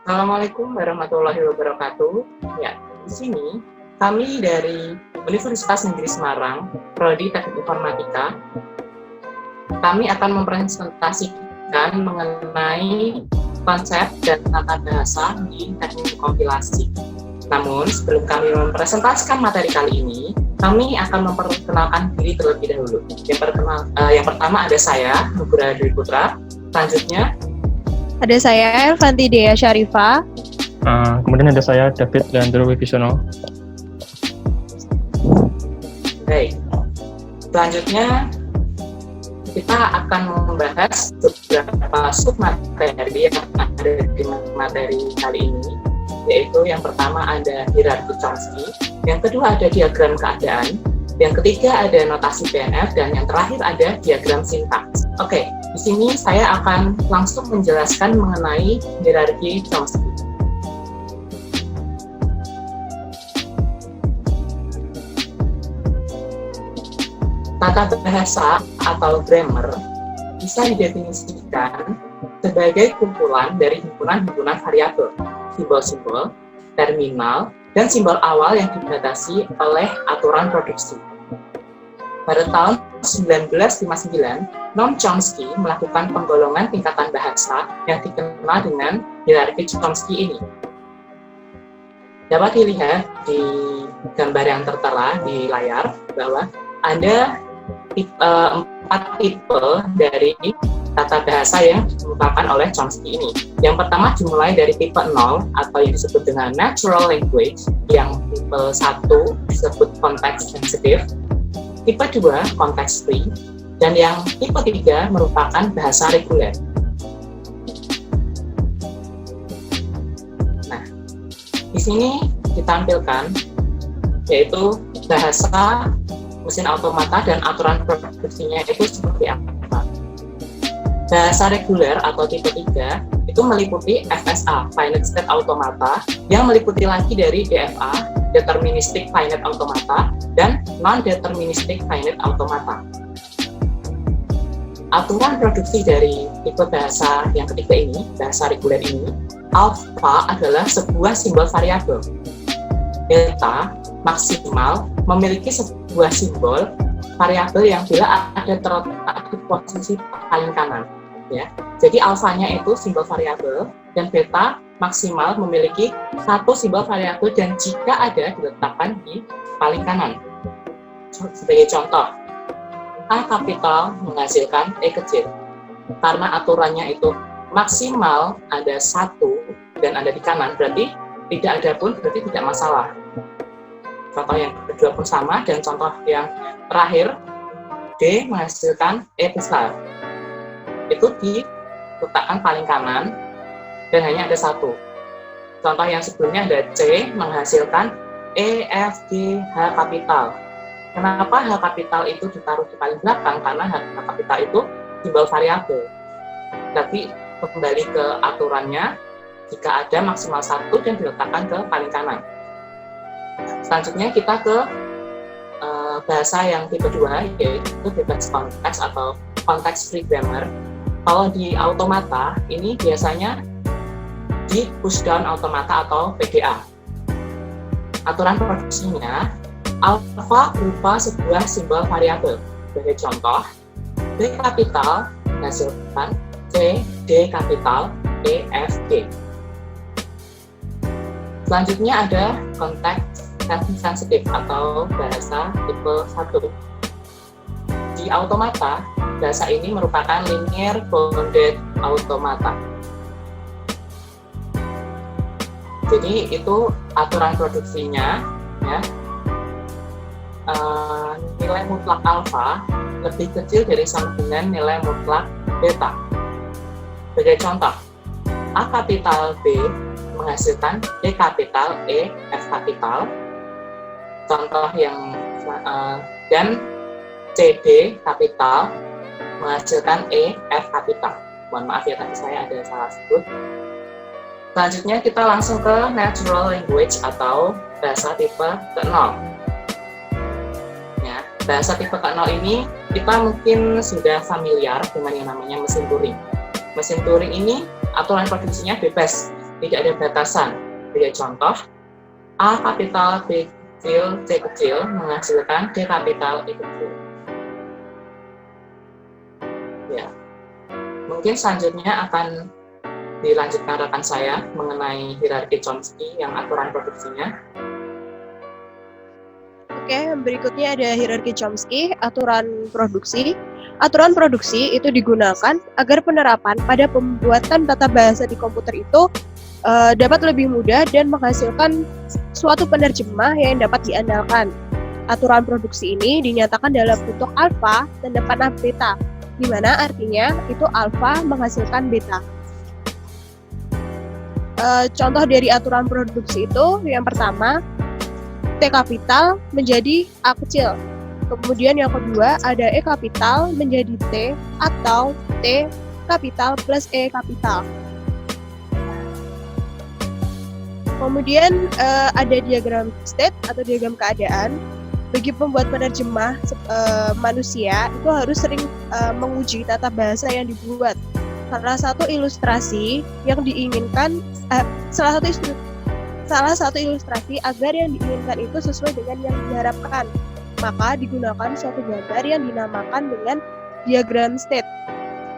Assalamualaikum warahmatullahi wabarakatuh. Ya, di sini kami dari Universitas Negeri Semarang, Prodi Teknik Informatika, kami akan mempresentasikan mengenai konsep dan tata bahasa di teknik kompilasi. Namun, sebelum kami mempresentasikan materi kali ini, kami akan memperkenalkan diri terlebih dahulu. Yang pertama ada saya, Nugra Dwi Putra. Selanjutnya ada saya, Elvanti Dea Syarifah. Kemudian ada saya, David Leandro Wibisono. Baik. Selanjutnya, kita akan membahas beberapa submateri yang ada di materi kali ini, yaitu yang pertama ada hierarki Chomsky, yang kedua ada diagram keadaan, yang ketiga ada notasi BNF, dan yang terakhir ada diagram sintaks. Oke, di sini saya akan langsung menjelaskan mengenai hierarki Chomsky. Tata bahasa atau grammar bisa didefinisikan sebagai kumpulan dari himpunan-himpunan variabel, simbol-simbol, terminal, dan simbol awal yang dibatasi oleh aturan produksi. Pada tahun 1959, Noam Chomsky melakukan penggolongan tingkatan bahasa yang dikenal dengan hierarki Chomsky ini. Dapat dilihat di gambar yang tertera di layar bahwa ada 4 tipe dari tata bahasa yang dikemukakan oleh Chomsky ini. Yang pertama dimulai dari tipe 0 atau yang disebut dengan natural language, yang tipe 1 disebut context sensitive, tipe 2 context free, dan yang tipe 3 merupakan bahasa reguler. Nah, di sini ditampilkan yaitu bahasa mesin automata dan aturan produksinya itu seperti apa. Bahasa reguler atau tipe 3 itu meliputi FSA, Finite State Automata, yang meliputi lagi dari DFA, Deterministic Finite Automata, dan Non-Deterministic Finite Automata. Aturan produksi dari tipe bahasa yang ketiga ini, bahasa reguler ini, alpha adalah sebuah simbol variabel. Delta maksimal memiliki sebuah simbol variabel yang bila ada terletak di posisi paling kanan, ya. Jadi alfanya itu simbol variabel dan beta maksimal memiliki satu simbol variabel dan jika ada diletakkan di paling kanan. Sebagai contoh, A kapital menghasilkan E kecil. Karena aturannya itu maksimal ada satu dan ada di kanan, berarti tidak ada pun berarti tidak masalah. Contoh yang kedua pun sama, dan contoh yang terakhir, D menghasilkan E besar. Itu diletakkan paling kanan, dan hanya ada satu. Contoh yang sebelumnya ada C menghasilkan E, F, G, H kapital. Kenapa H kapital itu ditaruh di paling belakang? Karena H kapital itu simbol variabel. Tapi kembali ke aturannya, jika ada maksimal satu dan diletakkan ke paling kanan. Selanjutnya kita ke bahasa yang tipe 2, yaitu bebas konteks atau context free grammar. Kalau di automata, ini biasanya di push down automata atau PDA. Aturan produksinya, alpha berupa sebuah simbol variabel. Sebagai contoh, B kapital menghasilkan C, D kapital, E, F, G. Selanjutnya ada konteks sensitif atau bahasa tipe 1. Di automata, bahasa ini merupakan linear bounded automata. Jadi itu aturan produksinya, ya. Nilai mutlak alfa lebih kecil dari sama dengan nilai mutlak beta. Sebagai contoh, A kapital B menghasilkan D kapital E F kapital. Contoh yang dan CD kapital menghasilkan E F kapital. Mohon maaf ya, tadi saya ada salah sebut. Selanjutnya kita langsung ke natural language atau bahasa tipe ke-0. Ya, bahasa tipe ke-0 ini kita mungkin sudah familiar dengan yang namanya mesin Turing. Mesin Turing ini aturan produksinya bebas, tidak ada batasan. Beri contoh, A kapital B kecil C kecil menghasilkan D kapital E kecil. Ya, mungkin selanjutnya akan dilanjutkan rekan saya mengenai hierarki Chomsky yang aturan produksinya. Oke, berikutnya ada hierarki Chomsky, aturan produksi. Aturan produksi itu digunakan agar penerapan pada pembuatan tata bahasa di komputer itu dapat lebih mudah dan menghasilkan suatu penerjemah yang dapat diandalkan. Aturan produksi ini dinyatakan dalam bentuk alfa dan panah beta, di mana artinya itu alfa menghasilkan beta. Contoh dari aturan produksi itu yang pertama, T kapital menjadi A kecil. Kemudian yang kedua ada E kapital menjadi T atau T kapital plus E kapital. Kemudian ada diagram state atau diagram keadaan. Bagi pembuat penerjemah manusia itu harus sering menguji tata bahasa yang dibuat. Salah satu ilustrasi yang diinginkan, salah satu ilustrasi agar yang diinginkan itu sesuai dengan yang diharapkan, maka digunakan suatu gambar yang dinamakan dengan diagram state.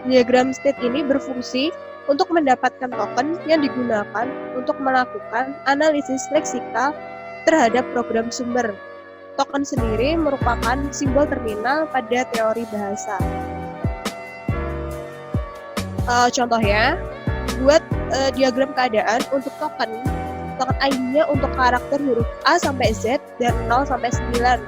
Diagram state ini berfungsi untuk mendapatkan token yang digunakan untuk melakukan analisis leksikal terhadap program sumber. Token sendiri merupakan simbol terminal pada teori bahasa. Contohnya, buat diagram keadaan untuk token ID-nya untuk karakter huruf A sampai Z dan 0 sampai 9.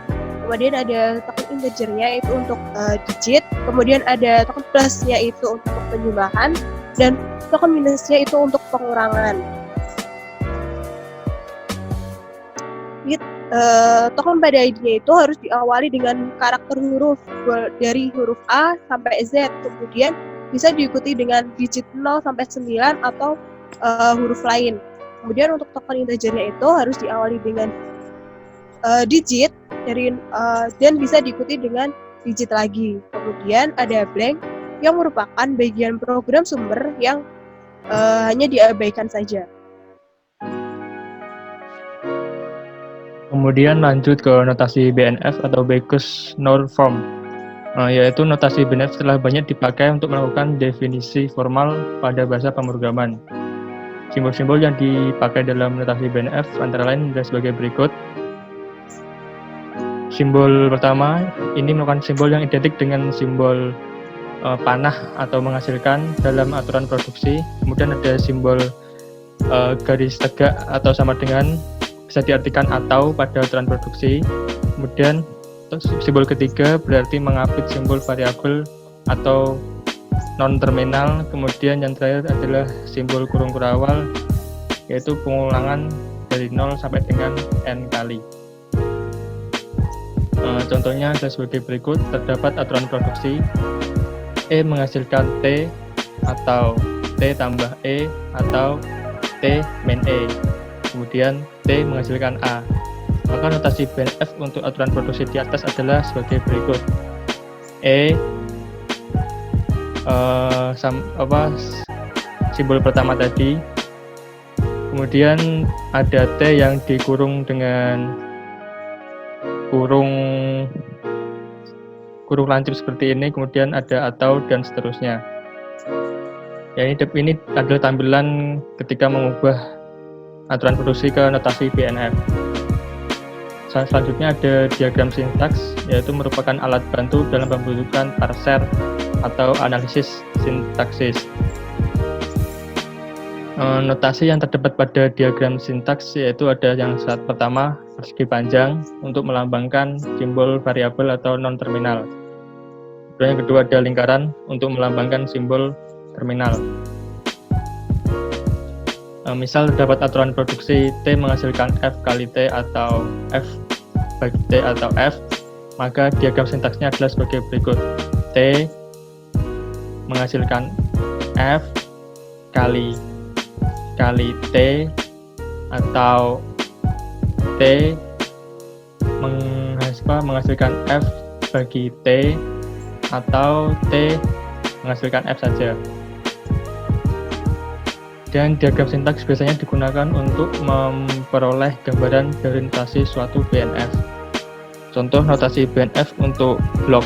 Kemudian ada token integernya itu untuk digit, kemudian ada token plusnya itu untuk penjumlahan, dan token minusnya itu untuk pengurangan. Token pada ID-nya itu harus diawali dengan karakter huruf dari huruf A sampai Z, kemudian bisa diikuti dengan digit 0 sampai 9 atau huruf lain. Kemudian untuk token integernya itu harus diawali dengan digit dari dan bisa diikuti dengan digit lagi. Kemudian ada blank yang merupakan bagian program sumber yang hanya diabaikan saja. Kemudian lanjut ke notasi BNF atau Backus Norm Form, yaitu notasi BNF telah banyak dipakai untuk melakukan definisi formal pada bahasa pemrograman. Simbol-simbol yang dipakai dalam notasi BNF antara lain adalah sebagai berikut. Simbol pertama ini merupakan simbol yang identik dengan simbol panah atau menghasilkan dalam aturan produksi. Kemudian ada simbol garis tegak atau sama dengan, bisa diartikan atau pada aturan produksi. Kemudian simbol ketiga berarti mengapit simbol variabel atau non-terminal. Kemudian yang terakhir adalah simbol kurung kurawal, yaitu pengulangan dari 0 sampai dengan n kali. Contohnya ada sebagai berikut. Terdapat aturan produksi E menghasilkan T atau T tambah E atau T min E. Kemudian T menghasilkan A. Maka notasi BNF untuk aturan produksi di atas adalah sebagai berikut. Simbol pertama tadi. Kemudian ada T yang dikurung dengan kurung lancip seperti ini. Kemudian ada atau dan seterusnya. Ya, ini adalah tampilan ketika mengubah aturan produksi ke notasi BNF. Selanjutnya ada diagram sintaks, yaitu merupakan alat bantu dalam pembentukan parser atau analisis sintaksis. Notasi yang terdapat pada diagram sintaks yaitu ada yang saat pertama persegi panjang untuk melambangkan simbol variabel atau non-terminal. Dan yang kedua ada lingkaran untuk melambangkan simbol terminal. Misal terdapat aturan produksi T menghasilkan F kali T atau F bagi T atau F, maka diagram sintaksnya adalah sebagai berikut. T menghasilkan F kali T atau T menghasilkan F bagi T atau T menghasilkan F saja. Dan diagram sintaks biasanya digunakan untuk memperoleh gambaran dari notasi suatu BNF. Contoh notasi BNF untuk blok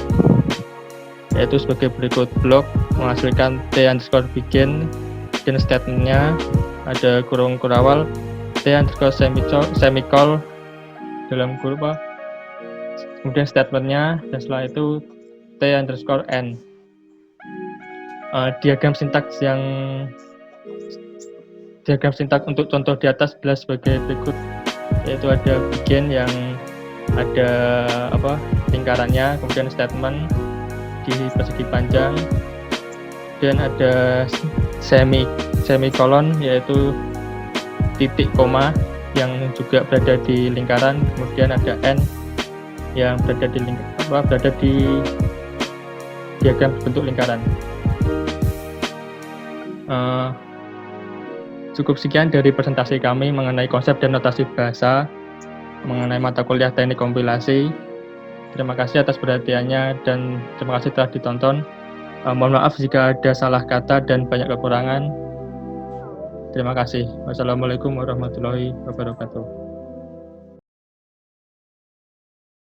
yaitu sebagai berikut: blok menghasilkan t_begin, dan statementnya ada kurung kurawal t_semicol dalam kurung, kemudian statementnya, dan setelah itu t_n. Diagram sintaks untuk contoh di atas adalah sebagai berikut, yaitu ada begin yang ada lingkarannya, kemudian statement di persegi panjang, dan ada semikolon yaitu titik koma yang juga berada di lingkaran, kemudian ada n yang berada di diagram bentuk lingkaran. Cukup sekian dari presentasi kami mengenai konsep dan notasi bahasa mengenai mata kuliah teknik kompilasi. Terima kasih atas perhatiannya dan terima kasih telah ditonton. Mohon maaf jika ada salah kata dan banyak kekurangan. Terima kasih. Wassalamualaikum warahmatullahi wabarakatuh.